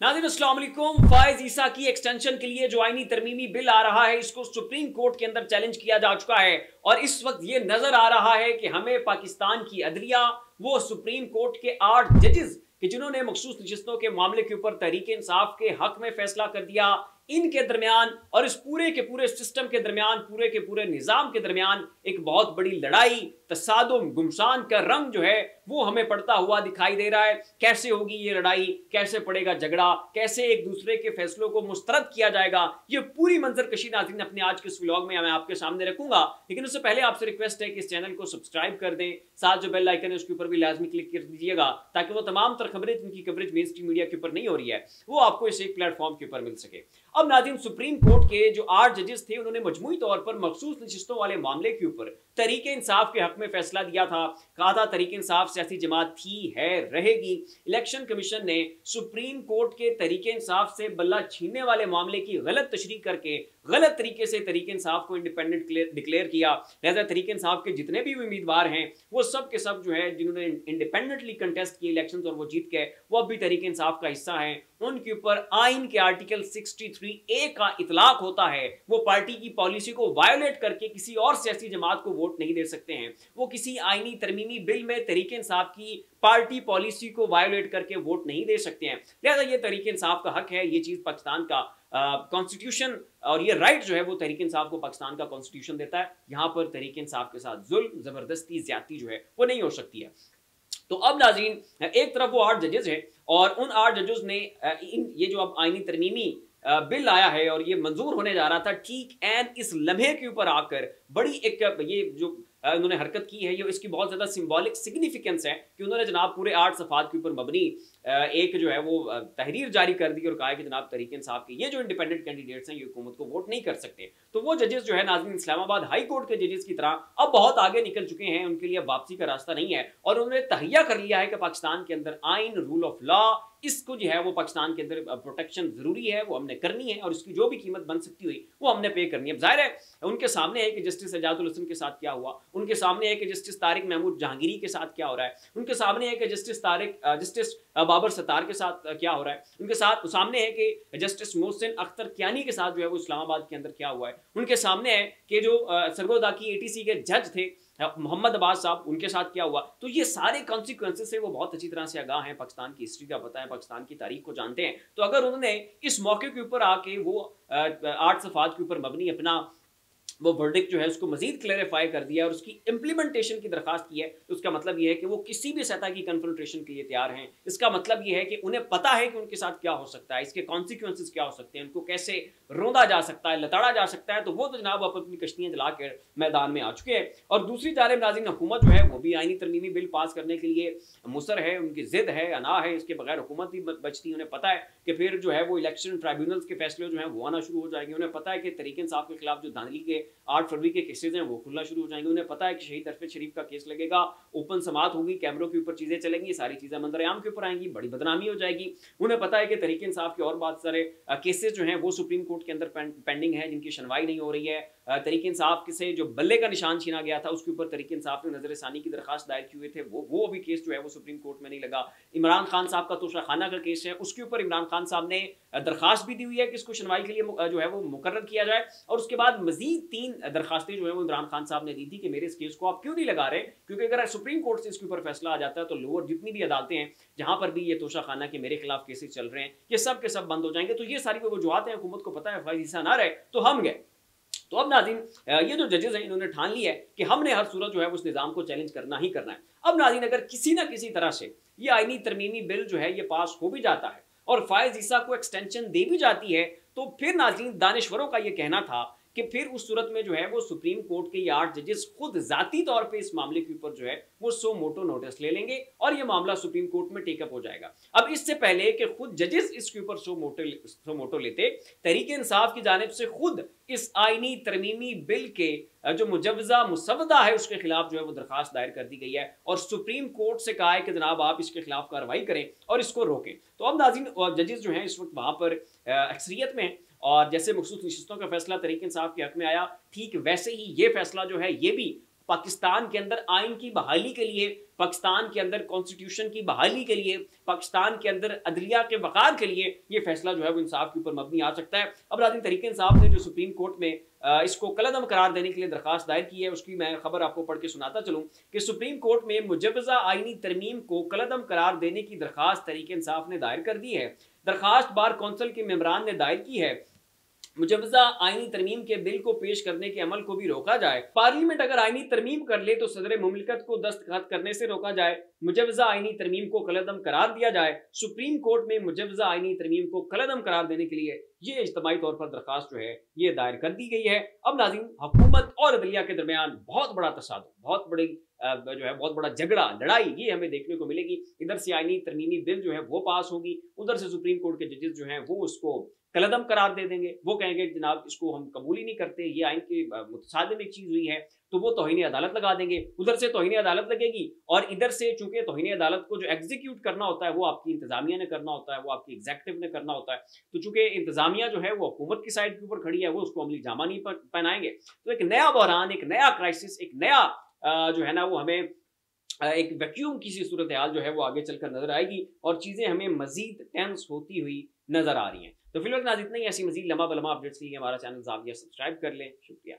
नाज़रीन अस्सलाम वालेकुम। फायज ईसा की एक्सटेंशन के लिए जो आईनी तरमीमी बिल आ रहा है, इसको सुप्रीम कोर्ट के अंदर चैलेंज किया जा चुका है और इस वक्त ये नजर आ रहा है कि हमें पाकिस्तान की अदलिया, वो सुप्रीम कोर्ट के 8 जजेस कि जिन्होंने मखसूस नशिस्तों के मामले के ऊपर तहरीक इंसाफ के हक में फैसला कर दिया, इनके दरमियान और इस पूरे के पूरे सिस्टम के दरमियान, पूरे के पूरे निजाम के दरमियान एक बहुत बड़ी लड़ाई, तसादुम, गुमसान का रंग जो है वो हमें पड़ता हुआ दिखाई दे रहा है। कैसे होगी ये लड़ाई, कैसे पड़ेगा झगड़ा, कैसे एक दूसरे के फैसलों को मुस्तरद किया जाएगा, ये पूरी मंजर कशी नाज़रीन अपने आज के इस व्लॉग में मैं आपके सामने रखूंगा। लेकिन उससे पहले आपसे रिक्वेस्ट है कि इस चैनल को सब्सक्राइब कर दें, साथ जो बेल आइकन है उसके ऊपर भी लाजमी क्लिक कर दीजिएगा ताकि वो तमाम तर खबरें जिनकी कवरेज मेन स्ट्रीम मीडिया के ऊपर नहीं हो रही है वो आपको इस एक प्लेटफॉर्म के ऊपर मिल सके। अब नाज़रीन, सुप्रीम कोर्ट के जो 8 जजेस थे उन्होंने मजमूई तौर पर मखसूस नशिस्तों वाले मामले के ऊपर तहरीक इंसाफ के हक में फैसला दिया था। कहा था तहरीक इंसाफ सियासी जमात थी, है, रहेगी। इलेक्शन कमीशन ने सुप्रीम कोर्ट के तहरीक इंसाफ से बल्ला छीनने वाले मामले की गलत तशरीह करके गलत तरीके से तहरीक इंसाफ को इंडिपेंडेंट डिक्लेयर किया। लिहाजा तहरीक इंसाफ के जितने भी उम्मीदवार हैं वो सब के सब जो है जिन्होंने इंडिपेंडेंटली कंटेस्ट किए इलेक्शन और वो जीत गए, वो अब भी तहरीक इंसाफ का हिस्सा हैं। उनके ऊपर आइन के आर्टिकल 63A का इतलाक होता है। वो पार्टी की पॉलिसी को वायोलेट करके किसी और सियासी जमात को वोट नहीं दे सकते हैं। वो किसी आईनी तरमीमी बिल में तहरीक इंसाफ की पार्टी पॉलिसी को वायोलेट करके वोट नहीं दे सकते हैं। लिहाजा ये तहरीक इंसाफ का हक है, ये चीज पाकिस्तान का कॉन्स्टिट्यूशन और ये राइट जो है वो तहरीक इंसाफ को पाकिस्तान का कॉन्स्टिट्यूशन देता है। यहाँ पर तहरीक इंसाफ के साथ जुल्म, जबरदस्ती, ज्यादती जो है वो नहीं हो सकती है। तो अब नाज़रीन, एक तरफ वो 8 जजेस हैं और उन 8 जजेस ने ये जो अब आईनी तरमीमी बिल आया है और ये मंजूर होने जा रहा था, ठीक एंड इस लम्हे के ऊपर आकर बड़ी एक ये जो उन्होंने हरकत की है, ये इसकी बहुत ज़्यादा सिंबॉलिक सिग्निफिकेंस है कि उन्होंने जनाब पूरे 8 सफ़ात के ऊपर मबनी एक जो है वो तहरीर जारी कर दी और कहा कि जनाब तहरीक इंसाफ के ये जो इंडिपेंडेंट कैंडिडेट्स हैं ये हुकूमत को वोट नहीं कर सकते। तो वो जजेस जो है नाज़रीन इस्लामाबाद हाई कोर्ट के जजेस की तरह अब बहुत आगे निकल चुके हैं, उनके लिए वापसी का रास्ता नहीं है और उन्होंने तहैया कर लिया है कि पाकिस्तान के अंदर आइन, रूल ऑफ लॉ, इसको जो है वो पाकिस्तान के अंदर प्रोटेक्शन जरूरी है, वो हमने करनी है और इसकी जो भी कीमत बन सकती हुई वो हमने पे करनी है। जाहिर है उनके सामने है कि जस्टिस एजाजुल हसन के साथ क्या हुआ, उनके सामने है कि जस्टिस तारिक महमूद जहांगीरी के साथ क्या हो रहा है, उनके सामने है कि जस्टिस बाबर सत्तार के साथ क्या हो रहा है, उनके सामने है कि जस्टिस मोहसिन अख्तर कियानी के साथ जो है वो इस्लामाबाद के अंदर क्या हुआ है, उनके सामने है कि जो सरगोदा की ATC के जज थे मोहम्मद अब्बास साहब, उनके साथ क्या हुआ। तो ये सारे कॉन्सिक्वेंसेस से वो बहुत अच्छी तरह से आगाह हैं, पाकिस्तान की हिस्ट्री का पता है, पाकिस्तान की तारीख को जानते हैं। तो अगर उन्होंने इस मौके के ऊपर आके वो 8 सफ़ात के ऊपर मबनी अपना वो वर्डिक्ट जो है उसको मजीद क्लैरिफाई कर दिया और उसकी इंप्लीमेंटेशन की दरखास्त की है, तो उसका मतलब ये है कि वो किसी भी सतह की कन्फ्रंटेशन के लिए तैयार हैं। इसका मतलब ये है कि उन्हें पता है कि उनके साथ क्या हो सकता है, इसके कॉन्सिक्वेंसेस क्या हो सकते हैं, उनको कैसे रोंदा जा सकता है, लताड़ा जा सकता है। तो वो तो जनाब अपनी कश्तियाँ जला के मैदान में आ चुके हैं। और दूसरी जानिब नाज़रीन, हुकूमत जो है वो भी आईनी तरमीमी बिल पास करने के लिए मुसर है, उनकी जिद है, अना है, इसके बगैर हुकूमत भी बचती है। उन्हें पता है कि फिर जो है वो इलेक्शन ट्राइब्यूनल्स के फैसले जो है वो आना शुरू हो जाएंगे। उन्हें पता है कि तहरीक इंसाफ के खिलाफ जो धांधली के 8 फरवरी के केसेज हैं वो खुलना शुरू हो जाएंगे। उन्हें पता है कि शहीद अरफत शरीफ का केस लगेगा, ओपन समात होगी, कैमरों के ऊपर चीजें चलेंगी, सारी चीजें मंजर-ए-आम के ऊपर आएंगी, बड़ी बदनामी हो जाएगी। उन्हें पता है कि तहरीक इंसाफ के और बहुत सारे केसेज जो हैं वो सुप्रीम कोर्ट के अंदर पेंडिंग है, जिनकी सुनवाई नहीं हो रही है। तहरीक इंसाफ से जो बल्ले का निशान छीना गया था उसके ऊपर तहरीक इंसाफ ने नजर सानी की दरखास्त दायर की हुए थे, वो अभी केस जो है वो सुप्रीम कोर्ट में नहीं लगा। इमरान खान साहब का तोशा खाना का केस है, उसके ऊपर इमरान खान साहब ने दरखास्त भी दी हुई है कि इसको सुनवाई के लिए जो है वो मुकर्रर किया जाए। और उसके बाद मजीद 3 दरखास्तें जो है वो इमरान खान साहब ने दी थी कि मेरे इस केस को आप क्यों नहीं लगा रहे, क्योंकि अगर सुप्रीम कोर्ट से इसके ऊपर फैसला आ जाता है तो लोअर जितनी भी अदालतें हैं जहां पर भी ये तोशा खाना के मेरे खिलाफ केसेस चल रहे हैं ये सब के सब बंद हो जाएंगे। तो ये सारी वजूहत हैं, हुकूमत को पता है फायज ईसा ना रहे तो हम गए। तो अब नाज़रीन, ये जो जजेस हैं इन्होंने ठान लिया है कि हमने हर सूरत जो है उस निज़ाम को चैलेंज करना ही करना है। अब नाज़रीन, अगर किसी ना किसी तरह से ये आईनी तरमीमी बिल जो है ये पास हो भी जाता है और फायज ईसा को एक्सटेंशन दे भी जाती है, तो फिर नाज़रीन दानिश्वरों का ये कहना था कि फिर उस सूरत में जो है वो सुप्रीम कोर्ट के ये 8 जजेस खुद जाती तौर पे इस मामले के ऊपर जो है वो सो मोटो नोटिस ले लेंगे और ये मामला सुप्रीम कोर्ट में टेकअप हो जाएगा। अब इससे पहले कि खुद जजेस इसके ऊपर सो मोटो लेते, तहरीक इंसाफ की जानिब से खुद इस आईनी तरमीमी बिल के जो मुजवजा मुसवदा है उसके खिलाफ जो है वो दरखास्त दायर कर दी गई है और सुप्रीम कोर्ट से कहा है कि जनाब आप इसके खिलाफ कार्रवाई करें और इसको रोकें। तो अब नाज़रीन, जजेस जो हैं इस वक्त वहां पर अक्सरियत में, और जैसे मखसूस नशिस्तों का फैसला तहरीक इंसाफ के हक में आया, ठीक वैसे ही ये फैसला जो है ये भी पाकिस्तान के अंदर आइन की बहाली के लिए, पाकिस्तान के अंदर कॉन्स्टिट्यूशन की बहाली के लिए, पाकिस्तान के अंदर अदलिया के वक़ार के लिए ये फैसला जो है वो इंसाफ के ऊपर मबनी आ सकता है। अब नाज़रीन, तहरीक इंसाफ ने जो सुप्रीम कोर्ट में इसको कलअदम करार देने के लिए दरखास्त दायर की है, उसकी मैं खबर आपको पढ़ के सुनाता चलूँ कि सुप्रीम कोर्ट में मुजवज़ा आइनी तरमीम को कलअदम करार देने की दरखास्त तहरीक इंसाफ ने दायर कर दी है। दरखास्त बार कौंसिल के मेंबरान ने दायर की है। मुजवज़ा आइनी तरमीम के बिल को पेश करने के अमल को भी रोका जाए। पार्लियामेंट अगर आइनी तरमीम कर ले तो सदर मुमलिकत को दस्तखत करने से रोका जाए। मुजवज़ा आइनी तरमीम को कलअदम करार दिया जाए। सुप्रीम कोर्ट में मुजवज़ा आइनी तरमीम को कलअदम करार देने के लिए ये इज्तिमाई तौर पर दरखास्त जो है ये दायर कर दी गई है। अब नाज़रीन, हुकूमत और अदलिया के दरमियान बहुत बड़ा तसादुम, बहुत बड़ी जो है बहुत बड़ा झगड़ा, लड़ाई ये हमें देखने को मिलेगी। इधर से आइनी तरमीमी बिल जो है वो पास होगी, उधर से सुप्रीम कोर्ट के जजेस जो हैं वो उसको कलअदम करार दे देंगे। वो कहेंगे जनाब इसको हम कबूल ही नहीं करते, ये आइन के मुतसादिम एक चीज़ हुई है, तो वो तौहीन अदालत लगा देंगे। उधर से तौहीन अदालत लगेगी और इधर से चूंकि तौहीन अदालत को जो एग्जीक्यूट करना होता है वो आपकी इंतजामिया ने करना होता है, वो आपकी एग्जेक्टिव ने करना होता है। तो चूंकि इंतजामिया जो है वो हुकूमत की साइड के ऊपर खड़ी है, वो उसको अमली जामा नहीं पहनाएंगे। तो एक नया बहरान, एक नया क्राइसिस, एक नया जो है ना वो हमें एक वैक्यूम की सी सूरत हाल जो है वो आगे चलकर नजर आएगी और चीज़ें हमें मजीद टेंस होती हुई नजर आ रही हैं। तो फिलहाल नाज़रीन, इतना ही ऐसी मजीद लम्हा बलमा अपडेट्स के लिए हमारा चैनल ज़ाविया सब्सक्राइब कर लें। शुक्रिया।